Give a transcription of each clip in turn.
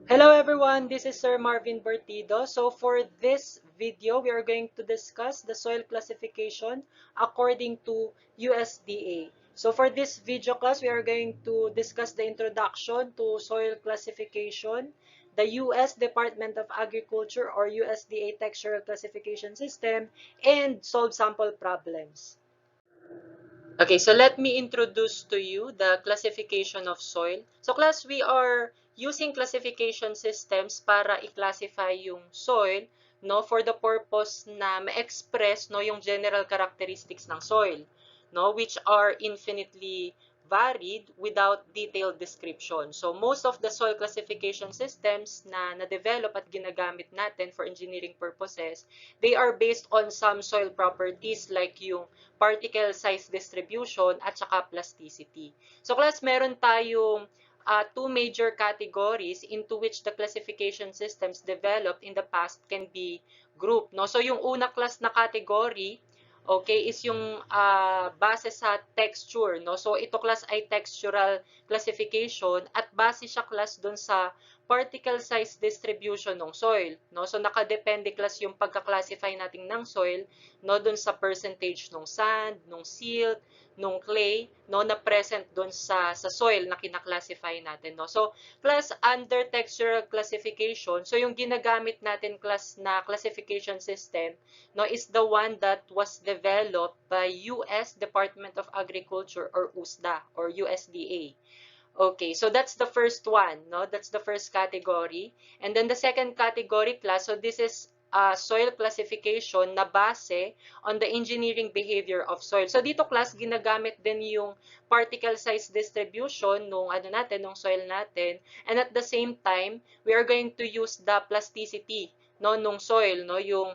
Hello everyone, this is Sir Marvin Bertido. So for this video, we are going to discuss the soil classification according to USDA. So for this video class, we are going to discuss the introduction to soil classification, the US Department of Agriculture or USDA Textural Classification System, and solve sample problems. Okay, so let me introduce to you the classification of soil. So class, we are using classification systems para i-classify yung soil, no, for the purpose na ma-express, no, yung general characteristics ng soil, no, which are infinitely varied without detailed description. So most of the soil classification systems na na-develop at ginagamit natin for engineering purposes, they are based on some soil properties like yung particle size distribution at saka plasticity. So class, meron tayong two major categories into which the classification systems developed in the past can be grouped. No? So yung una class na category, okay, is yung base sa texture. No? So ito class ay textural classification at base siya class dun sa particle size distribution ng soil. No? So nakadepende class yung pagka-classify natin ng soil, no, dun sa percentage ng sand, ng silt, ng clay, no, na present dun sa soil na kinaklasify natin, no. So class, under textural classification, so yung ginagamit natin class na classification system, no, is the one that was developed by US Department of Agriculture or USDA or USDA. Okay, so that's the first one, no? That's the first category. And then the second category class, so this is soil classification na base on the engineering behavior of soil. So dito class, ginagamit din yung particle size distribution nung ano natin, nung soil natin. And at the same time, we are going to use the plasticity, no, nung soil, no, yung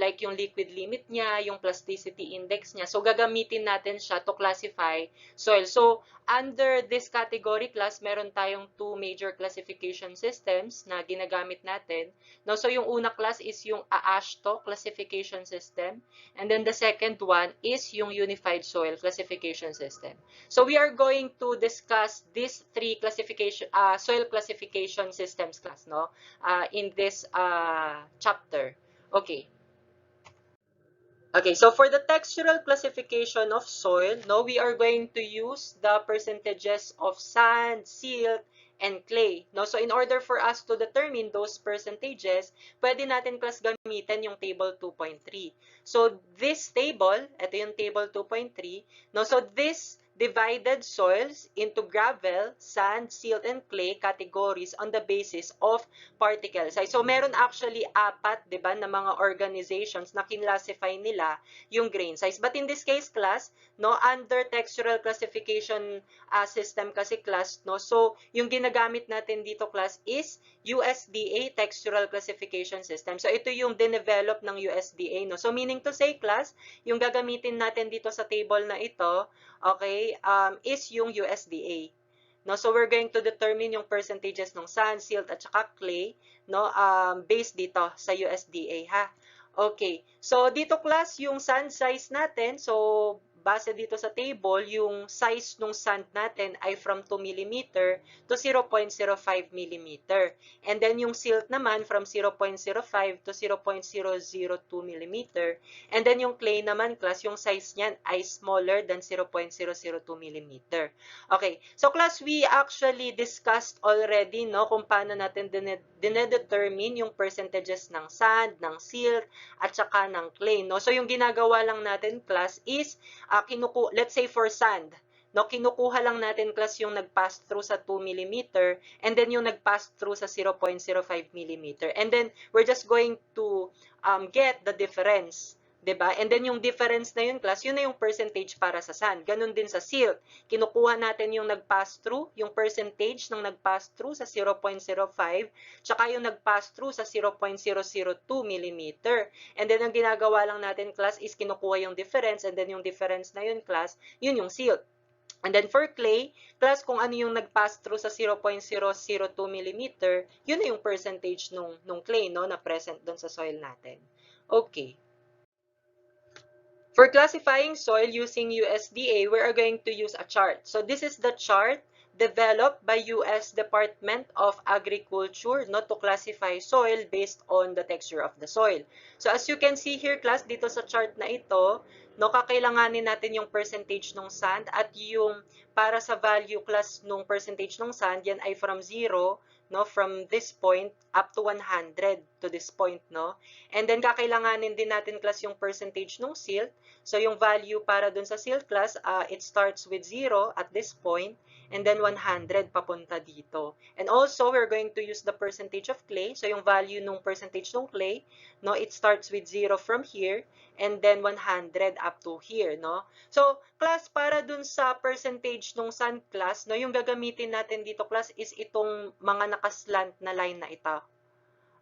like yung liquid limit niya, yung plasticity index niya. So gagamitin natin siya to classify soil. So under this category class, meron tayong two major classification systems na ginagamit natin. No, so yung una class is yung AASHTO classification system, and then the second one is yung Unified Soil Classification System. So we are going to discuss these three classification soil classification systems class, no, in this chapter. Okay. Okay, so for the textural classification of soil, no, we are going to use the percentages of sand, silt, and clay. No? So in order for us to determine those percentages, pwede natin class gamitin yung table 2.3. So this table, ito yung table 2.3, no? So this divided soils into gravel, sand, silt, and clay categories on the basis of particle size. So meron actually apat, 'di ba, na mga organizations na kinlassify nila yung grain size. But in this case class, no, under textural classification system kasi class, no. So yung ginagamit natin dito class is USDA Textural Classification System. So ito yung dinevelop ng USDA, no. So meaning to say class, yung gagamitin natin dito sa table na ito, okay, is yung USDA. No, so we're going to determine yung percentages ng sand, silt, at saka clay, no, based dito sa USDA, ha. Okay, so dito class, yung sand size natin, so base dito sa table, yung size ng sand natin ay from 2 mm to 0.05 mm. And then yung silt naman from 0.05 to 0.002 mm. And then yung clay naman class, yung size niyan ay smaller than 0.002 mm. Okay, so class, we actually discussed already, no, kung paano natin dinedetermine yung percentages ng sand, ng silt, at saka ng clay, no. So yung ginagawa lang natin class is let's say for sand, no, kinukuha lang natin class yung nag-pass through sa 2 mm and then yung nag-pass through sa 0.05 mm. And then we're just going to get the difference, 'di ba? And then yung difference na yun class, yun na yung percentage para sa sand. Ganun din sa silt. Kinukuha natin yung nag-pass through, yung percentage ng nag-pass through sa 0.05, tsaka yung nag-pass through sa 0.002 mm. And then ang ginagawa lang natin class is kinukuha yung difference, and then yung difference na yun class, yun yung silt. And then for clay, class, kung ano yung nag-pass through sa 0.002 mm, yun na yung percentage nung clay, no, na present doon sa soil natin. Okay. For classifying soil using USDA, we are going to use a chart. So this is the chart developed by US Department of Agriculture, no, to classify soil based on the texture of the soil. So as you can see here, class, dito sa chart na ito, no, kakailanganin natin yung percentage ng sand at yung para sa value class nung percentage ng sand, yan ay from 0, no, from this point up to 100 to this point, no. And then kakailanganin din natin class yung percentage ng silt. So yung value para dun sa silt class, it starts with 0 at this point and then 100 papunta dito. And also, we're going to use the percentage of clay. So yung value nung percentage ng clay, no, it starts with 0 from here and then 100 up to here, no. So, class, para dun sa percentage nung sand class, no, yung gagamitin natin dito class is itong mga nakaslant na line na ito.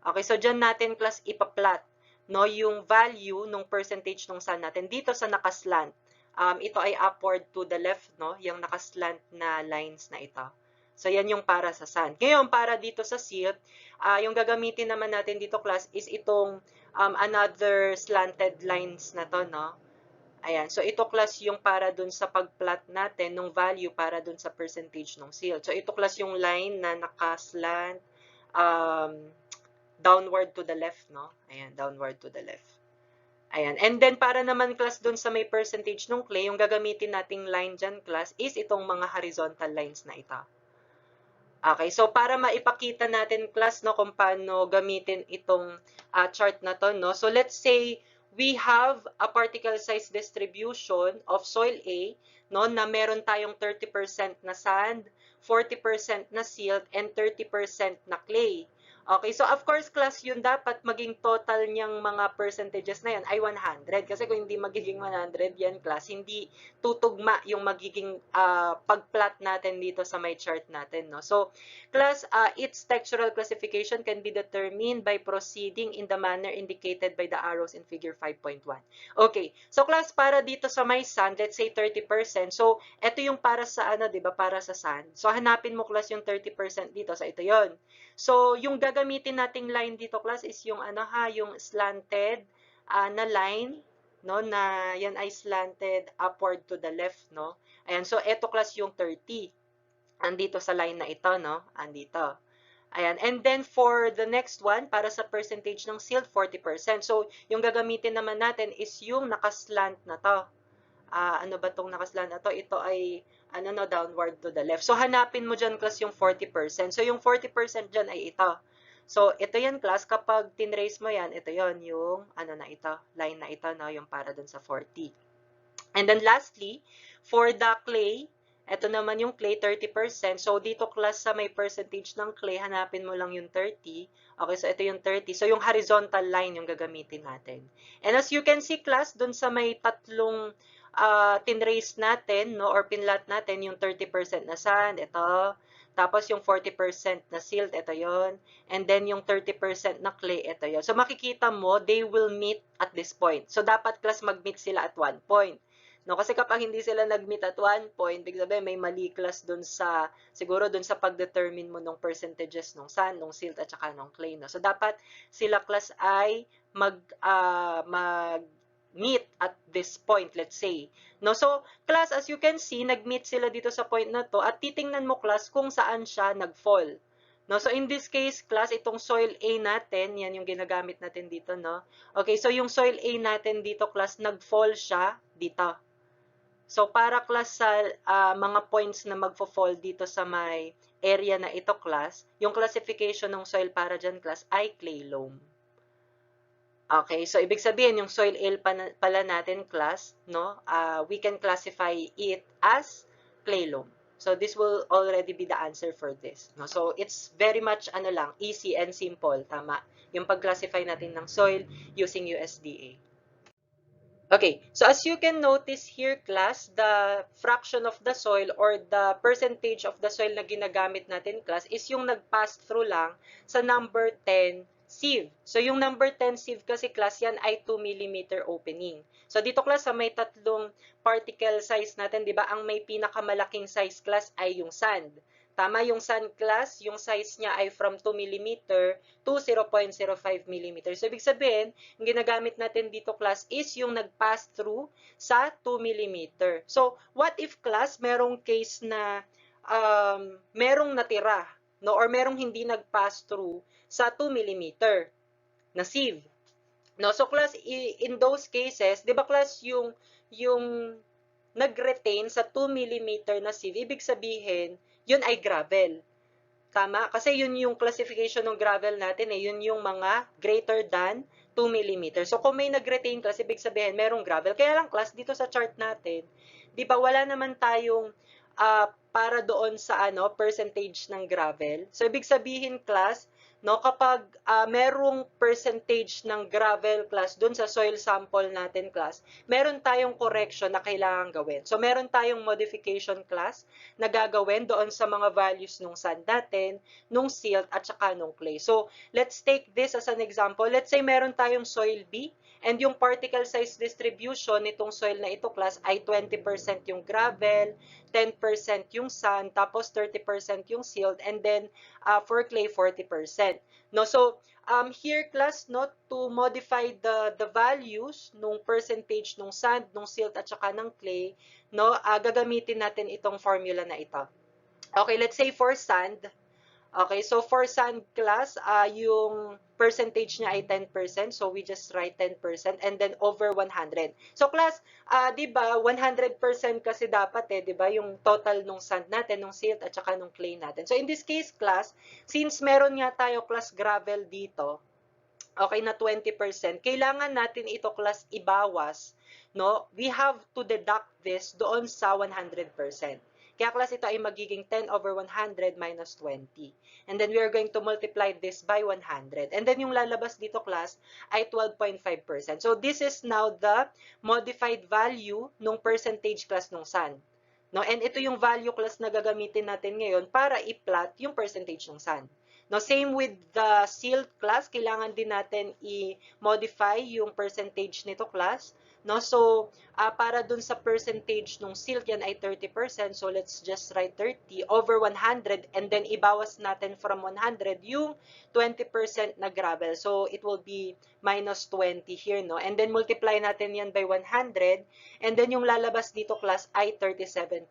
Okay, so dyan natin class ipaplat, no, yung value nung percentage nung sand natin dito sa nakaslant. Ito ay upward to the left, no, yung nakaslant na lines na ito. So yan yung para sa sand. Ngayon, para dito sa silt, yung gagamitin naman natin dito class is itong another slanted lines na to, no. Ayan, so ito class yung para dun sa pagplat natin nung value para dun sa percentage ng silt. So ito class yung line na nakaslant downward to the left, no? Ayan, downward to the left. Ayan. And then, para naman class dun sa may percentage ng clay, yung gagamitin nating line dyan class is itong mga horizontal lines na ito. Okay, so para maipakita natin class, no, kung paano gamitin itong chart na to, no? So let's say we have a particle size distribution of soil A, no, na meron tayong 30% na sand, 40% na silt, and 30% na clay. Okay, so of course, class, yun dapat maging total niyang mga percentages na yan ay 100. Kasi kung hindi magiging 100 yan, class, hindi tutugma yung magiging pagplot natin dito sa my chart natin, no? So, class, its textural classification can be determined by proceeding in the manner indicated by the arrows in figure 5.1. Okay, so class, para dito sa my sand, let's say 30%. So, ito yung para sa ano, di ba, para sa sand. So, hanapin mo class yung 30% dito. So, ito yon. So, yung gagamitin nating line dito class is yung ano ha, yung slanted na line, no, na yan ay slanted upward to the left, no. Ayan, so ito class yung 30. Andito sa line na ito, no, andito. Ayan, and then for the next one, para sa percentage ng silt, 40%. So, yung gagamitin naman natin is yung nakaslant na to. Ano ba tong nakaslant na to? Ito ay ano, no, downward to the left. So, hanapin mo dyan, class, yung 40%. So, yung 40% dyan ay ito. So, ito yan, class. Kapag tinrace mo yan, ito yon yung ano na ito, line na ito, no, yung para dun sa 40. And then, lastly, for the clay, ito naman yung clay, 30%. So, dito, class, sa may percentage ng clay, hanapin mo lang yung 30. Okay, so ito yung 30. So, yung horizontal line yung gagamitin natin. And as you can see, class, dun sa may tatlong tinrace natin, no, or pinlat natin yung 30% na sand, ito. Tapos yung 40% na silt, ito yon. And then yung 30% na clay, ito yon. So makikita mo, they will meet at this point. So dapat class mag-meet sila at one point. No, kasi kapag hindi sila nag-meet at one point, big sabihin may mali class dun sa, siguro dun sa pag-determine mo ng percentages ng sand, ng silt, at saka ng clay. No? So dapat sila class ay meet at this point, let's say. No, so, class, as you can see, nag-meet sila dito sa point na to at titingnan mo, class, kung saan siya nag-fall. No, so in this case, class, itong soil A natin, yan yung ginagamit natin dito, no? Okay, so yung soil A natin dito, class, nag-fall siya dito. So, para, class, sa mga points na magfo-fall dito sa may area na ito, class, yung classification ng soil para dyan, class, ay clay loam. Okay, so ibig sabihin yung soil Ale pala natin class, no? We can classify it as clay loam. So this will already be the answer for this, no? So it's very much ano lang, easy and simple, tama. Yung pag-classify natin ng soil using USDA. Okay, so as you can notice here, class, the fraction of the soil or the percentage of the soil na ginagamit natin, class, is yung nag-pass through lang sa number 10 sieve. So, yung number 10 sieve kasi, class, yan ay 2 mm opening. So, dito, class, sa may tatlong particle size natin, di ba, ang may pinakamalaking size, class, ay yung sand. Tama, yung sand, class, yung size niya ay from 2 mm to 0.05 mm. So, ibig sabihin, yung ginagamit natin dito, class, is yung nag-pass through sa 2 mm. So, what if, class, merong case na merong natira, no, or merong hindi nag-pass through sa 2 millimeter na sieve. No, so class, in those cases, 'di ba class, yung nag-retain sa 2 millimeter na sieve, ibig sabihin, yun ay gravel. Tama? Kasi yun yung classification ng gravel natin eh. Yun yung mga greater than 2 millimeter. So kung may nag-retain class, ibig sabihin merong gravel. Kaya lang class, dito sa chart natin, di ba wala naman tayong para doon sa percentage ng gravel. So ibig sabihin class, no, kapag merong percentage ng gravel class doon sa soil sample natin class, meron tayong correction na kailangan gawin. So meron tayong modification class na gagawin doon sa mga values nung sand natin, nung silt, at saka nung clay. So let's take this as an example. Let's say meron tayong soil B, and yung particle size distribution nitong soil na ito class ay 20% yung gravel, 10% yung sand, tapos 30% yung silt, and then for clay 40%. No, so here class, no, to modify the values nung percentage nung sand, nung silt, at saka ng clay, no, gagamitin natin itong formula na ito. Okay, let's say for sand. Okay, so for sand class, yung percentage niya ay 10%. So we just write 10% and then over 100. So class, di ba 100% kasi dapat eh, di ba, yung total nung sand natin, nung silt, at saka nung clay natin. So in this case class, since meron nga tayo class gravel dito, okay, na 20%, kailangan natin ito class ibawas, no? We have to deduct this doon sa 100%. Kaya class, ito ay magiging 10 over 100 minus 20. And then we are going to multiply this by 100. And then yung lalabas dito class ay 12.5%. So this is now the modified value nung percentage class nung sand. No? And ito yung value class na gagamitin natin ngayon para i-plot yung percentage ng sand. No, same with the silt class, kailangan din natin i-modify yung percentage nito class. No, so para dun sa percentage ng silt, yan ay 30%. So let's just write 30 over 100 and then ibawas natin from 100 yung 20% na gravel. So it will be minus 20 here, no? And then multiply natin yan by 100 and then yung lalabas dito class ay 37.5.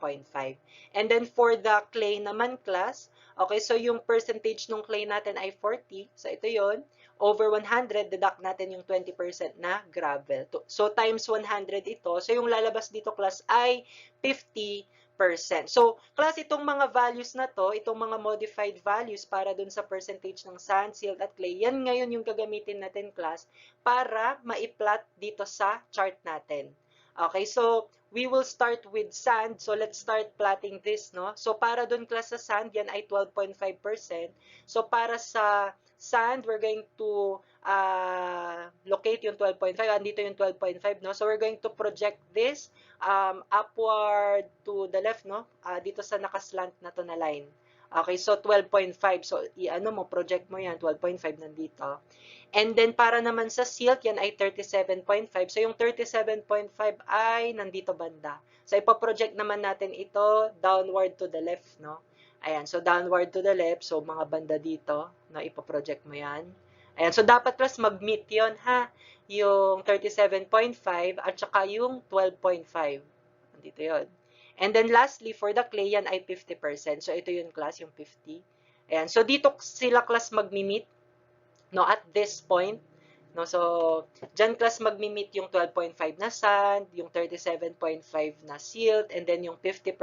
And then for the clay naman class, okay, so yung percentage ng clay natin ay 40. So ito yon. Over 100, deduct natin yung 20% na gravel. So times 100 ito. So yung lalabas dito class ay 50%. So class, itong mga values na to, itong mga modified values para dun sa percentage ng sand, silt, at clay, yan ngayon yung gagamitin natin class para ma-plot dito sa chart natin. Okay, so we will start with sand. So let's start plotting this, no? So para dun class sa sand, yan ay 12.5%. So para sa sand, we're going to locate yung 12.5. Andito yung 12.5, no? So we're going to project this upward to the left, no? Dito sa nakaslant na to na line. Okay, so 12.5. So i-ano mo, project mo yan, 12.5 nandito. And then para naman sa silt, yan ay 37.5. So yung 37.5 ay nandito banda. So ipoproject naman natin ito downward to the left, no? Ayan, so downward to the left, so mga banda dito, no, ipoproject mo yan. Ayan, so dapat plus mag-meet yon ha, yung 37.5 at saka yung 12.5. Dito yon. And then lastly, for the clay, yan ay 50%. So ito yung class, yung 50. Ayan, so dito sila class mag-meet, no, at this point. No, so dyan class mag-meet yung 12.5 na sand, yung 37.5 na silt, and then yung 50%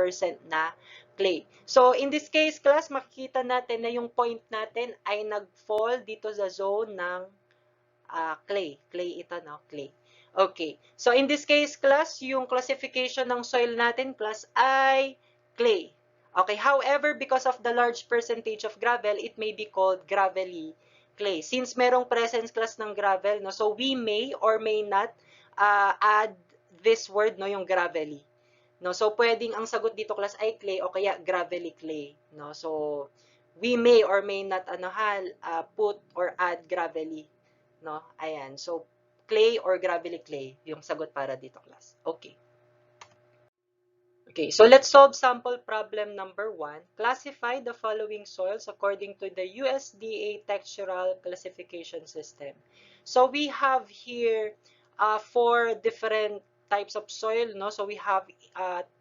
na clay. So in this case class, makikita natin na yung point natin ay nag-fall dito sa zone ng clay. Clay ito, no? Clay. Okay. So in this case class, yung classification ng soil natin class ay clay. Okay. However, because of the large percentage of gravel, it may be called gravelly clay. Since merong presence class ng gravel, no, so we may or may not add this word, no, yung gravelly. No, so pwedeng ang sagot dito class ay clay o kaya gravelly clay, no. So we may or may not put or add gravelly, no. Ayan. So clay or gravelly clay yung sagot para dito class. Okay. Okay, so let's solve sample problem number 1. Classify the following soils according to the USDA Textural classification system. So we have here 4 different types of soil, no? So we have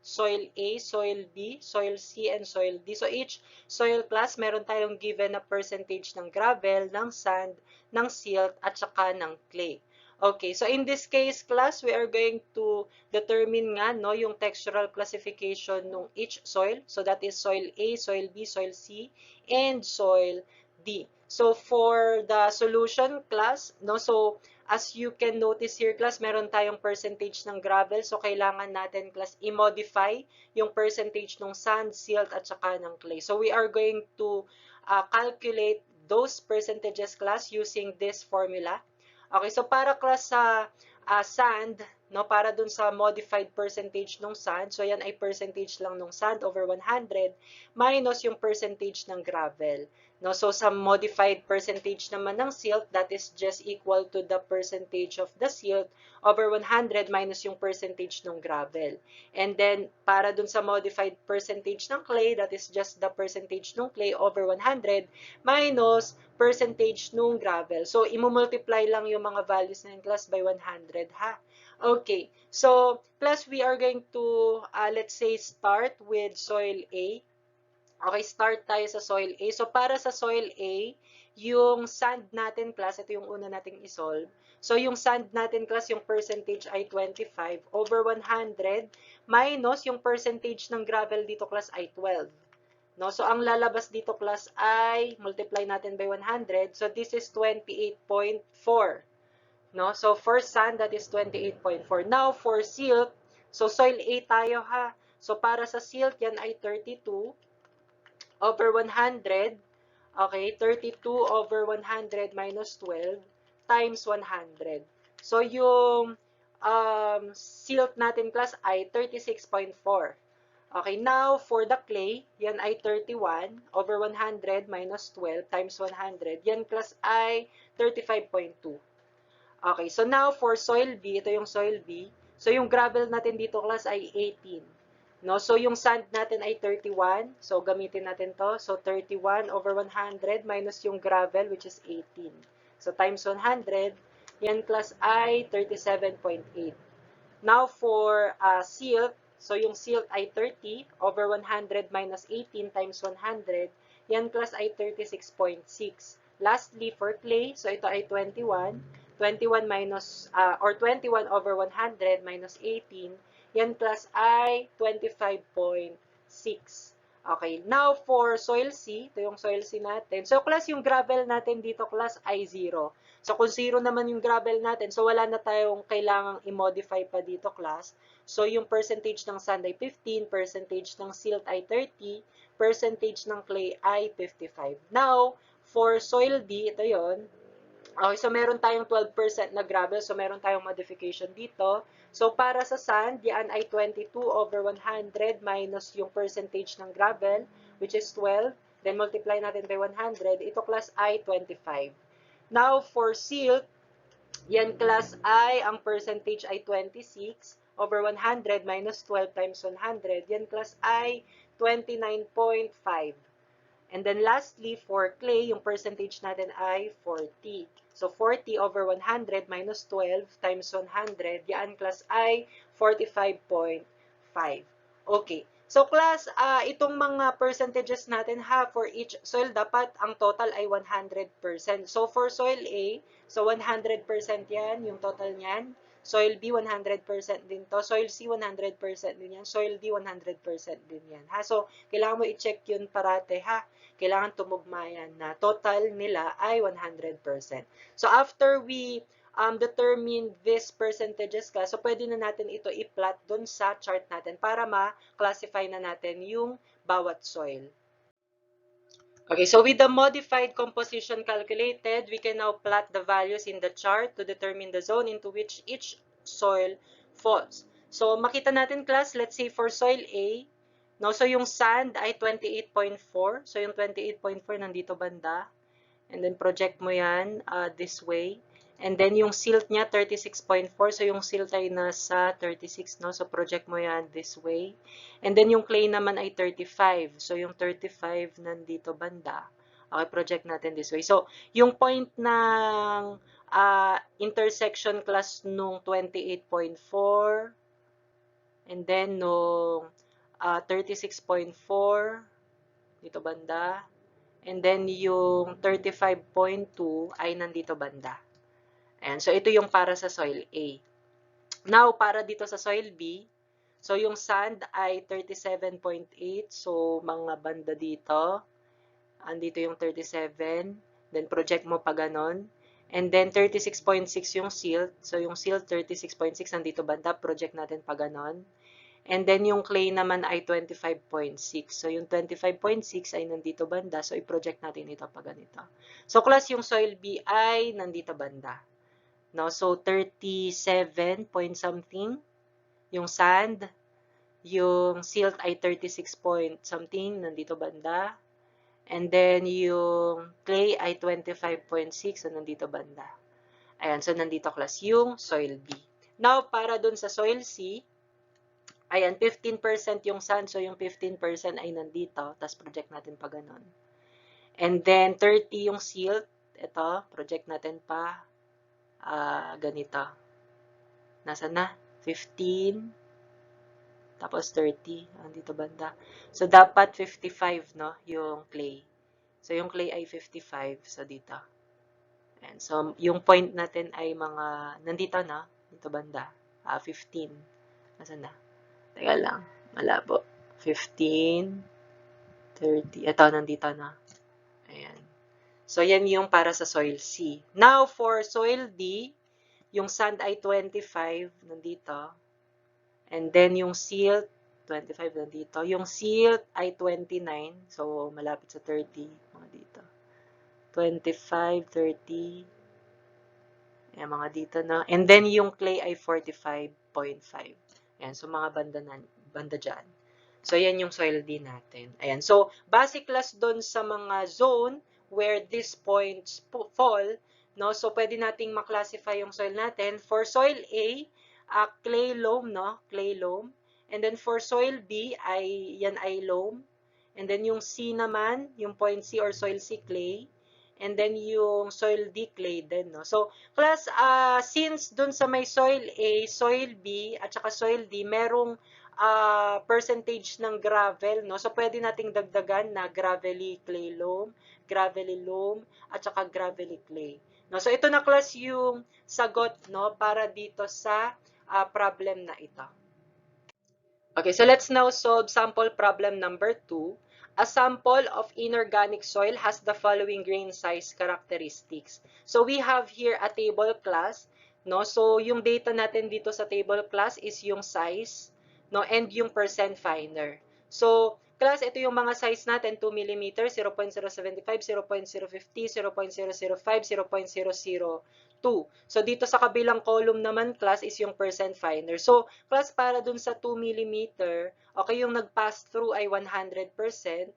soil A, soil B, soil C, and soil D. So each soil class, meron tayong given na percentage ng gravel, ng sand, ng silt, at saka ng clay. Okay, so in this case, class, we are going to determine nga, no, yung textural classification ng each soil. So that is soil A, soil B, soil C, and soil D. So for the solution, class, no, so as you can notice here, class, meron tayong percentage ng gravel. So kailangan natin, class, i-modify yung percentage ng sand, silt, at saka ng clay. So we are going to calculate those percentages, class, using this formula. Okay, so para class sa sand, no, para dun sa modified percentage ng sand, so yan ay percentage lang ng sand over 100 minus yung percentage ng gravel. No, so sa modified percentage naman ng silt, that is just equal to the percentage of the silt over 100 minus yung percentage ng gravel. And then para dun sa modified percentage ng clay, that is just the percentage ng clay over 100 minus percentage nung gravel. So, i-multiply lang yung mga values na in class by 100, ha? Okay. So, plus we are going to, let's say, start with soil A. Okay, start tayo sa soil A. So, para sa soil A, yung sand natin, class, ito yung una nating isolve. So, yung sand natin, class, yung percentage ay 25 over 100 minus yung percentage ng gravel dito, class, ay 12. No? So, ang lalabas dito, class, ay multiply natin by 100. So, this is 28.4. No? So, for sand, that is 28.4. Now, for silt, so soil A tayo, ha? So, para sa silt, yan ay 32 over 100. Okay, 32 over 100 minus 12 times 100. So, yung silt natin, class, ay 36.4. Okay, now for the clay, yan ay 31 over 100 minus 12 times 100. Yan, class, ay 35.2. Okay, so now for soil B, ito yung soil B. So yung gravel natin dito, class, ay 18. No? So yung sand natin ay 31. So gamitin natin to. So 31 over 100 minus yung gravel, which is 18. So times 100, yan, class, ay 37.8. Now for silt, so yung silt ay 30 over 100 minus 18 times 100. Yan, class, ay 36.6. Lastly, for clay, so ito ay 21. 21 minus, or 21 over 100 minus 18. Yan, class, ay 25.6. Okay, now for soil C, ito yung soil C natin. So, class, yung gravel natin dito, class, ay 0. So, kung 0 naman yung gravel natin, so wala na tayong kailangang i-modify pa dito, class. So, yung percentage ng sand ay 15, percentage ng silt ay 30, percentage ng clay ay 55. Now, for soil D, ito yon. Okay, so meron tayong 12% na gravel, so meron tayong modification dito. So, para sa sand, yan ay 22 over 100 minus yung percentage ng gravel, which is 12. Then, multiply natin by 100. Ito, class, ay 25. Now, for silt, yan, class, ay ang percentage ay 26 over 100 minus 12 times 100. Yan, class, ay 29.5. And then lastly, for clay, yung percentage natin ay 40. So 40 over 100 minus 12 times 100, yan, class, ay 45.5. Okay. So class, itong mga percentages natin, ha, for each soil, dapat ang total ay 100%. So for soil A, so 100% yan, yung total niyan. Soil B, 100% din to. Soil C, 100% din yan. Soil D, 100% din yan. Ha? So, kailangan mo i-check yun parate, ha? Kailangan tumugma yan na total nila ay 100%. So, after we determine these percentages, so pwede na natin ito i-plot dun sa chart natin para ma-classify na natin yung bawat soil. Okay, so with the modified composition calculated, we can now plot the values in the chart to determine the zone into which each soil falls. So, makita natin, class, let's say for soil A, no, so yung sand ay 28.4. So, yung 28.4 nandito banda. And then, project mo yan this way. And then, yung silt niya, 36.4. So, yung silt ay nasa 36, no? So, project mo yan this way. And then, yung clay naman ay 35. So, yung 35 nandito banda. Okay, project natin this way. So, yung point ng intersection class nung 28.4 and then nung 36.4 dito banda. And then yung 35.2 ay nandito banda. Ayan. So, ito yung para sa soil A. Now, para dito sa soil B, so yung sand ay 37.8. So, mga banda dito. Andito yung 37. Then, project mo pa ganon. And then, 36.6 yung silt. So, yung silt 36.6 nandito banda. Project natin pa ganon. And then, yung clay naman ay 25.6. So, yung 25.6 ay nandito banda. So, i-project natin ito pa ganito. So, class, yung soil B ay nandito banda. No? So, 37 point something. Yung sand. Yung silt ay 36 point something. Nandito banda. And then, yung clay ay 25.6. So, nandito banda. Ayan. So, nandito class yung soil B. Now, para dun sa soil C, ayan, 15% yung sand. So, yung 15% ay nandito. Tapos, project natin pa ganun. And then, 30 yung silt. Ito, project natin pa ganito. Nasa na? 15. Tapos, 30. Andito banda. So, dapat 55, no? Yung clay. So, yung clay ay 55. So, dito. And so, yung point natin ay mga, nandito na. Dito banda. 15. Nasa na? Teka lang. Malabo. 15, 30. Ito, nandito na. Ayan. So, yan yung para sa soil C. Now, for soil D, yung sand ay 25, nandito. And then, yung silt, 25 nandito. Yung silt ay 29. So, malapit sa 30. Mga dito. 25, 30. Ayan, mga dito na. And then, yung clay ay 45.5. Ayan, so mga banda dyan. So, yan yung soil D natin. Ayan, so, basic class doon sa mga zone where these points fall, no? So, pwede nating maklasify yung soil natin. For soil A, clay loam, no? Clay loam. And then, for soil B, yan ay loam. And then, yung C naman, yung point C or soil C, clay. And then, yung soil D, clay din, no? So, class, since dun sa may soil A, soil B, at saka soil D, merong percentage ng gravel, no? So, pwede nating dagdagan na gravelly clay loam, gravelly loam, at saka gravelly clay. No? So, ito na class yung sagot, no? Para dito sa problem na ito. Okay, so let's now solve sample problem number 2. A sample of inorganic soil has the following grain size characteristics. So we have here a table class, no? So yung data natin dito sa table class is yung size, no, and yung percent finer. So class, ito yung mga size natin, 2 mm, 0.075, 0.050, 0.005, 0.002. So, dito sa kabilang column naman, class, is yung percent finer. So, class, para dun sa 2 mm, okay, yung nag-pass through ay 100%.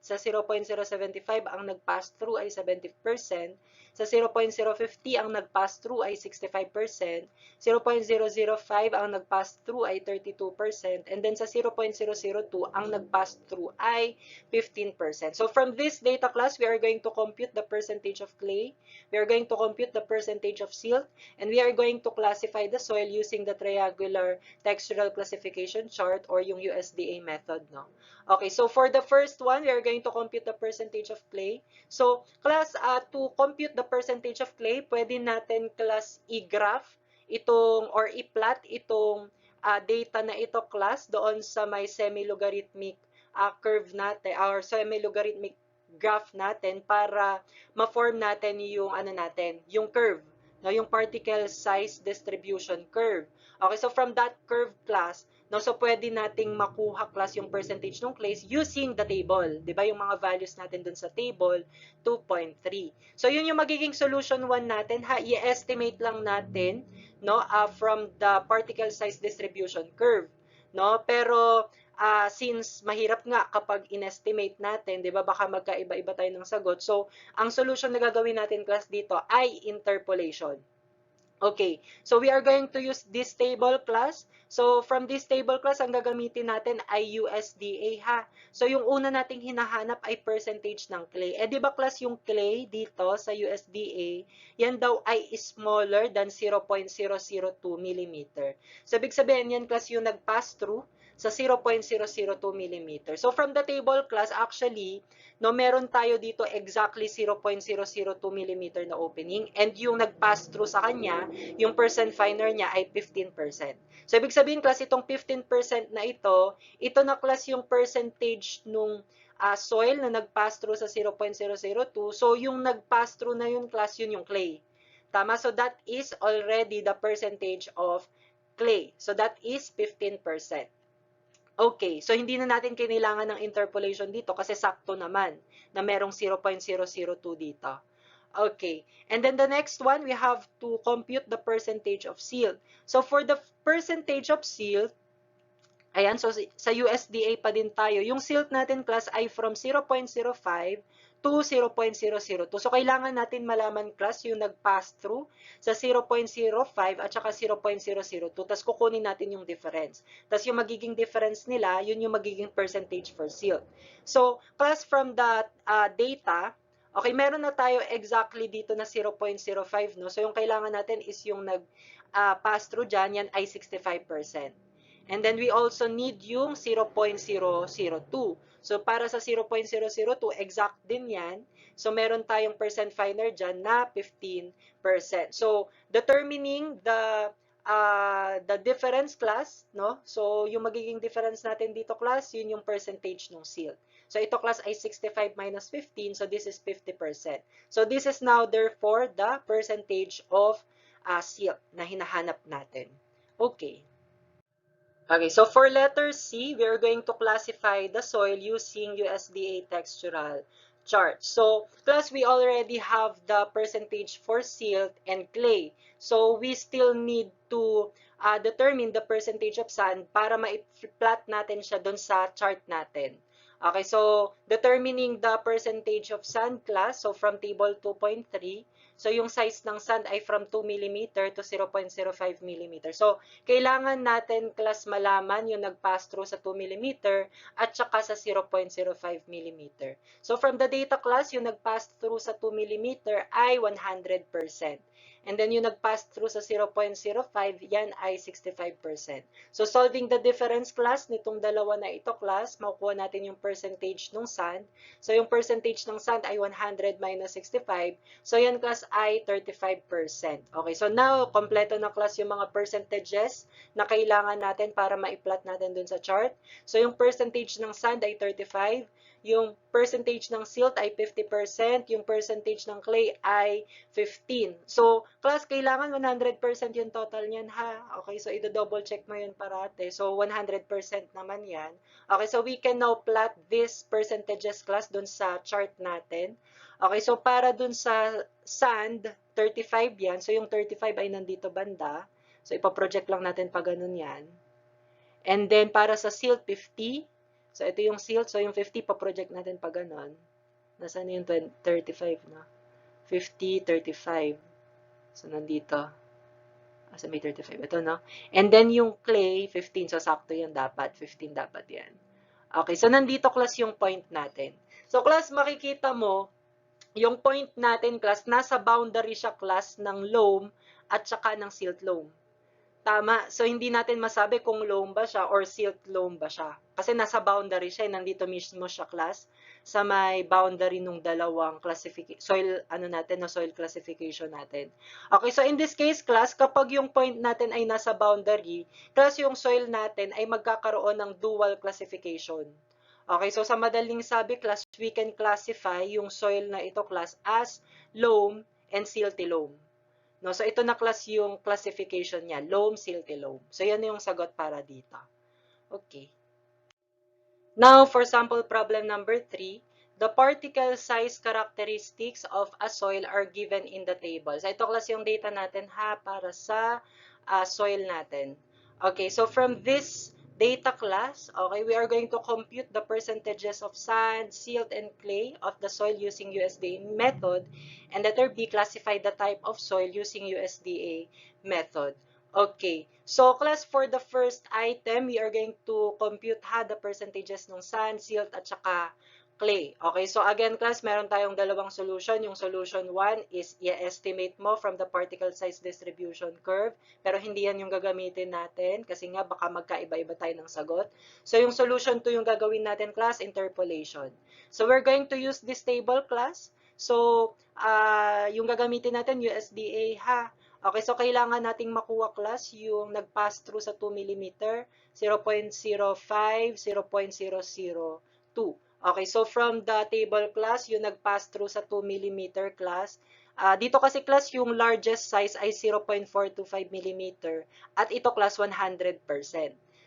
Sa 0.075, ang nag-pass through ay 70%. Sa 0.050, ang nag-pass through ay 65%. 0.005, ang nag-pass through ay 32%. And then sa 0.002, ang nag-pass through ay 15%. So from this data class, we are going to compute the percentage of clay. We are going to compute the percentage of silt. And we are going to classify the soil using the triangular textural classification chart or yung USDA method, no? Okay, so for the first one, we are going to compute the percentage of clay. So, class, to compute the percentage of clay, pwede natin, class, i-graph itong or i-plot itong data na ito, class, doon sa may semi-logarithmic curve natin or semi-logarithmic graph natin para ma-form natin yung natin, yung curve, no, yung particle size distribution curve. Okay, so from that curve, class, no, so pwede nating makuha, class, yung percentage ng clays using the table. 'Di ba yung mga values natin dun sa table, 2.3. So yun yung magiging solution 1 natin, ha, i-estimate lang natin, no, from the particle size distribution curve, no? Pero since mahirap nga kapag inestimate natin, 'di ba, baka magkaiba-iba tayo ng sagot. So ang solution na gagawin natin, class, dito ay interpolation. Okay, so we are going to use this table class. So from this table class, ang gagamitin natin ay USDA ha. So yung una nating hinahanap ay percentage ng clay. Eh di ba class yung clay dito sa USDA, yan daw ay smaller than 0.002 millimeter. So ibig sabihin yan class yung nag-pass through sa 0.002 millimeter. So from the table class, actually, no, meron tayo dito exactly 0.002 millimeter na opening and yung nag-pass through sa kanya, yung percent finer niya ay 15%. So, ibig sabihin, class, itong 15% na ito na class yung percentage nung soil na nag-pass through sa 0.002. So, yung nag-pass through na yun, class, yun yung clay. Tama? So, that is already the percentage of clay. So, that is 15%. Okay, so hindi na natin kailangan ng interpolation dito kasi sakto naman na merong 0.002 dito. Okay, and then the next one, we have to compute the percentage of silt. So for the percentage of silt, ayan, so sa USDA pa din tayo. Yung silt natin, class, ay from 0.05 to 0.002. So, kailangan natin malaman, class, yung nag-pass through sa 0.05 at saka 0.002. Tapos, kukunin natin yung difference. Tapos, yung magiging difference nila, yun yung magiging percentage for silt. So, class, from the data, okay, meron na tayo exactly dito na 0.05, no? So, yung kailangan natin is yung nag-pass through dyan, yan ay 65%. And then we also need yung 0.002. So para sa 0.002, exact din yan. So meron tayong percent finer dyan na 15%. So determining the difference, class, no? So yung magiging difference natin dito, class, yun yung percentage ng silt. So ito, class, ay 65 minus 15, so this is 50%. So this is now therefore the percentage of silt na hinahanap natin. Okay. Okay, so for letter C, we are going to classify the soil using USDA textural chart. So, class, we already have the percentage for silt and clay. So, we still need to determine the percentage of sand para ma-plot natin siya dun sa chart natin. Okay, so determining the percentage of sand, class, so from table 2.3, so yung size ng sand ay from 2 mm to 0.05 mm. So, kailangan natin, class, malaman yung nag-pass through sa 2 mm at saka sa 0.05 mm. So, from the data, class, yung nag-pass through sa 2 mm ay 100%. And then yung nag-pass through sa 0.05, yan ay 65%. So, solving the difference, class, nitong dalawa na ito, class, makukuha natin yung percentage ng sand. So, yung percentage ng sand ay 100 minus 65. So, yan, class, ay 35%. Okay, so now, kompleto na, class, yung mga percentages na kailangan natin para ma-plot natin dun sa chart. So, yung percentage ng sand ay 35. Yung percentage ng silt ay 50%, yung percentage ng clay ay 15. So, class, kailangan 100% yung total niyan, ha? Okay, so i-double check mo yun parate. So, 100% naman yan. Okay, so we can now plot this percentages, class, dun sa chart natin. Okay, so para dun sa sand, 35 yan. So, yung 35 ay nandito banda. So, ipaproject lang natin pa ganun yan. And then, para sa silt, 50. So, ito yung silt. So, yung 50, pa-project natin pa ganon. Nasaan yung 35, no? 50, 35. So, nandito. Sa may 35. Ito, no? And then, yung clay, 15. So, sakto yan dapat. 15 dapat yan. Okay. So, nandito, class, yung point natin. So, class, makikita mo, yung point natin, class, nasa boundary siya, class, ng loam at saka ng silt loam. Tama. So, hindi natin masabi kung loam ba siya or silt loam ba siya. Kasi nasa boundary siya. Nandito mismo siya, class, sa may boundary nung dalawang soil, soil classification natin. Okay, so in this case, class, kapag yung point natin ay nasa boundary, class, yung soil natin ay magkakaroon ng dual classification. Okay, so sa madaling sabi, class, we can classify yung soil na ito, class, as loam and silty loam. No, so ito na, class, yung classification niya, loam, silty loam. So yan yung sagot para dito. Okay. Now, for sample problem number 3, the particle size characteristics of a soil are given in the table. So ito, class, yung data natin, ha, para sa soil natin. Okay, so from this data class, okay, we are going to compute the percentages of sand, silt, and clay of the soil using USDA method, and letter B, classify the type of soil using USDA method. Okay, so class, for the first item, we are going to compute the percentages ng sand, silt, at saka clay. Okay, so again class, meron tayong dalawang solution. Yung solution 1 is i-estimate mo from the particle size distribution curve, pero hindi yan yung gagamitin natin kasi nga baka magkaiba-iba tayo ng sagot. So yung solution 2 yung gagawin natin class, interpolation. So we're going to use this table class. So yung gagamitin natin USDA ha. Okay, so kailangan nating makuha class yung nag-pass through sa 2 mm, 0.05, 0.002. Okay, so from the table class, yung nag-pass through sa 2 mm class, dito kasi class yung largest size ay 0.425 mm at ito class 100%.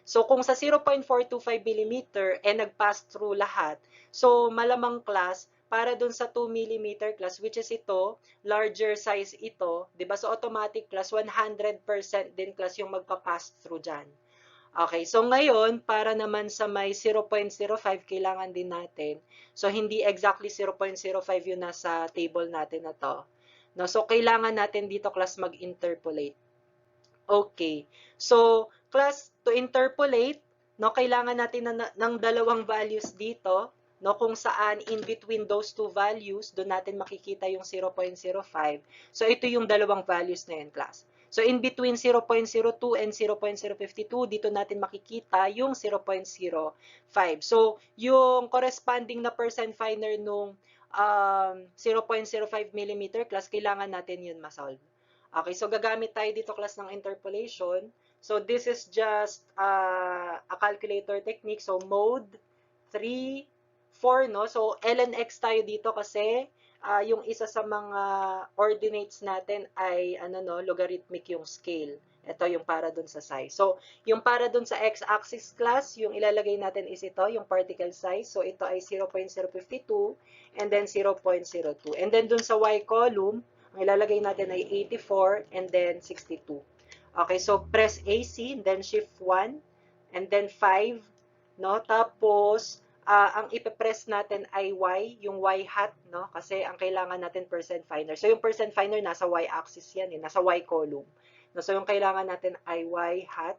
So kung sa 0.425 mm nag-pass through lahat, so malamang class para dun sa 2 mm class, which is ito, larger size ito, 'di ba? So automatic class 100% din class yung magpa-pass through diyan. Okay, so ngayon, para naman sa may 0.05, kailangan din natin. So, hindi exactly 0.05 yun nasa table natin na to. No, so, kailangan natin dito, class, mag-interpolate. Okay, so, class, to interpolate, no, kailangan natin ng dalawang values dito, no, kung saan in between those two values, doon natin makikita yung 0.05. So, ito yung dalawang values na yun, class. So, in between 0.02 and 0.052, dito natin makikita yung 0.05. So, yung corresponding na percent finer nung 0.05 mm class, kailangan natin yun masolve. Okay, so gagamit tayo dito class ng interpolation. So, this is just a calculator technique. So, mode 3, 4, no? So, ln x tayo dito kasi yung isa sa mga ordinates natin ay logarithmic yung scale. Ito yung para dun sa size. So, yung para dun sa x-axis class, yung ilalagay natin is ito, yung particle size. So, ito ay 0.052 and then 0.02. And then dun sa y column, ang ilalagay natin ay 84 and then 62. Okay, so press AC, then shift 1, and then 5, no? Tapos, ang ipipress natin ay Y, yung Y hat, no? Kasi ang kailangan natin percent finder. So, yung percent finder nasa Y axis yan, nasa Y column. No? So, yung kailangan natin ay Y hat.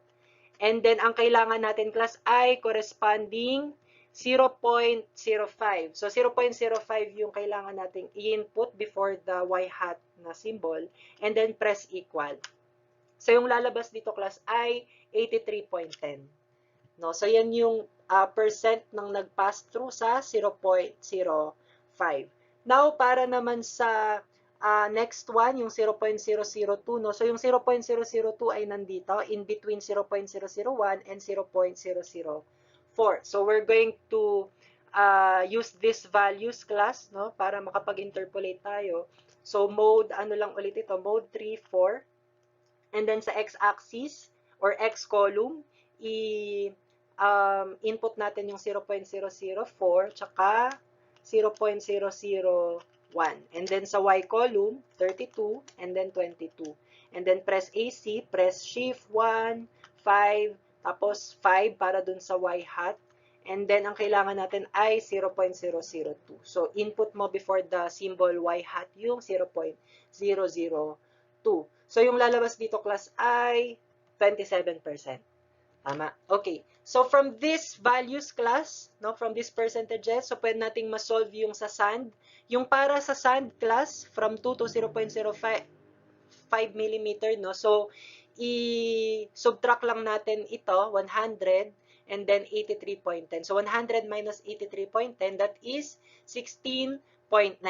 And then, ang kailangan natin, class, ay corresponding 0.05. So, 0.05 yung kailangan nating i-input before the Y hat na symbol. And then, press equal. So, yung lalabas dito, class, ay 83.10. No? So, yan yung percent ng nag-pass through sa 0.05. Now, para naman sa next one, yung 0.002, no? So, yung 0.002 ay nandito, in between 0.001 and 0.004. So, we're going to use this values class, no? Para makapag-interpolate tayo. So, mode, ano lang ulit ito? Mode 3, 4. And then, sa x-axis, or x column, input natin yung 0.004, tsaka 0.001. And then, sa y column, 32, and then 22. And then, press AC, press shift 1, 5, tapos 5 para dun sa y hat. And then, ang kailangan natin ay 0.002. So, input mo before the symbol y hat yung 0.002. So, yung lalabas dito, class, ay 27%. Tama. Okay. So, from this values class, no, from these percentages, so pwede nating masolve yung sa sand. Yung para sa sand class, from 2 to 0.05 mm, no? So, i-subtract lang natin ito, 100, and then 83.10. So, 100 minus 83.10, that is 16.9.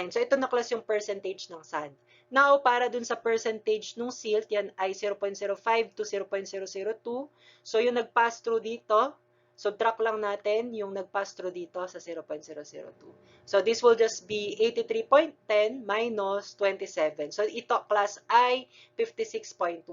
So, ito na class yung percentage ng sand. Now, para dun sa percentage ng silt, yan ay 0.05 to 0.002. So, yung nag-pass through dito, subtract lang natin yung nag-pass through dito sa 0.002. So, this will just be 83.10 minus 27. So, ito, class, ay 56.1%.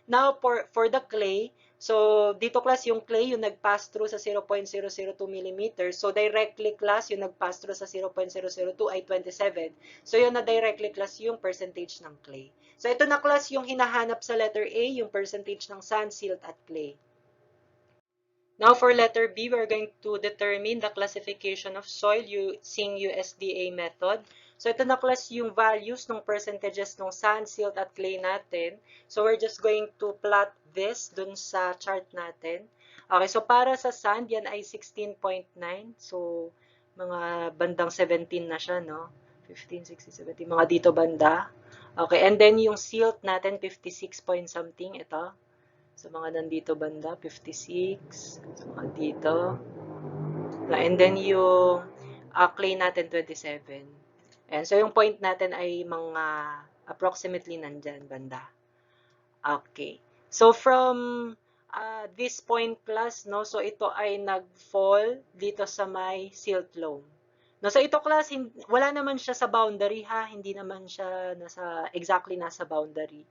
Now, for the clay, so, dito, class, yung clay, yung nag-pass through sa 0.002 mm. So, directly, class, yung nag-pass through sa 0.002 ay 27. So, yun na directly, class, yung percentage ng clay. So, ito na, class, yung hinahanap sa letter A, yung percentage ng sand, silt, at clay. Now for letter B, we're going to determine the classification of soil using USDA method. So ito na class yung values ng percentages ng sand, silt, at clay natin. So we're just going to plot this dun sa chart natin. Okay, so para sa sand, yan ay 16.9. So mga bandang 17 na siya, no? 15, 16, 17, mga dito banda. Okay, and then yung silt natin, 56 point something, ito. Sa mga nandito banda, 56. Sa mga dito. And then yung clay natin, 27. And so yung point natin ay mga approximately nandyan banda. Okay. So from this point class, no, so ito ay nag-fall dito sa may silt loam. No, so ito class, wala naman siya sa boundary ha, hindi naman siya exactly nasa boundary.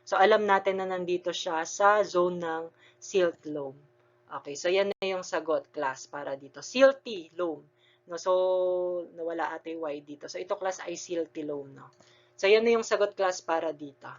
So alam natin na nandito siya sa zone ng silt loam. Okay, so yan na yung sagot class para dito. Silty loam. No, so nawala ate Y dito. So ito class ay silty loam, no. So yan na yung sagot class para dito.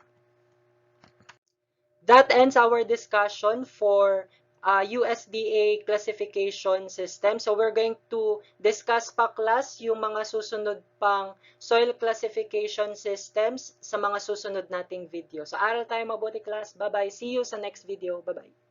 That ends our discussion for USDA classification system. So we're going to discuss pa class yung mga susunod pang soil classification systems sa mga susunod nating video. So aral tayo mabuti class. Bye-bye. See you sa next video. Bye-bye.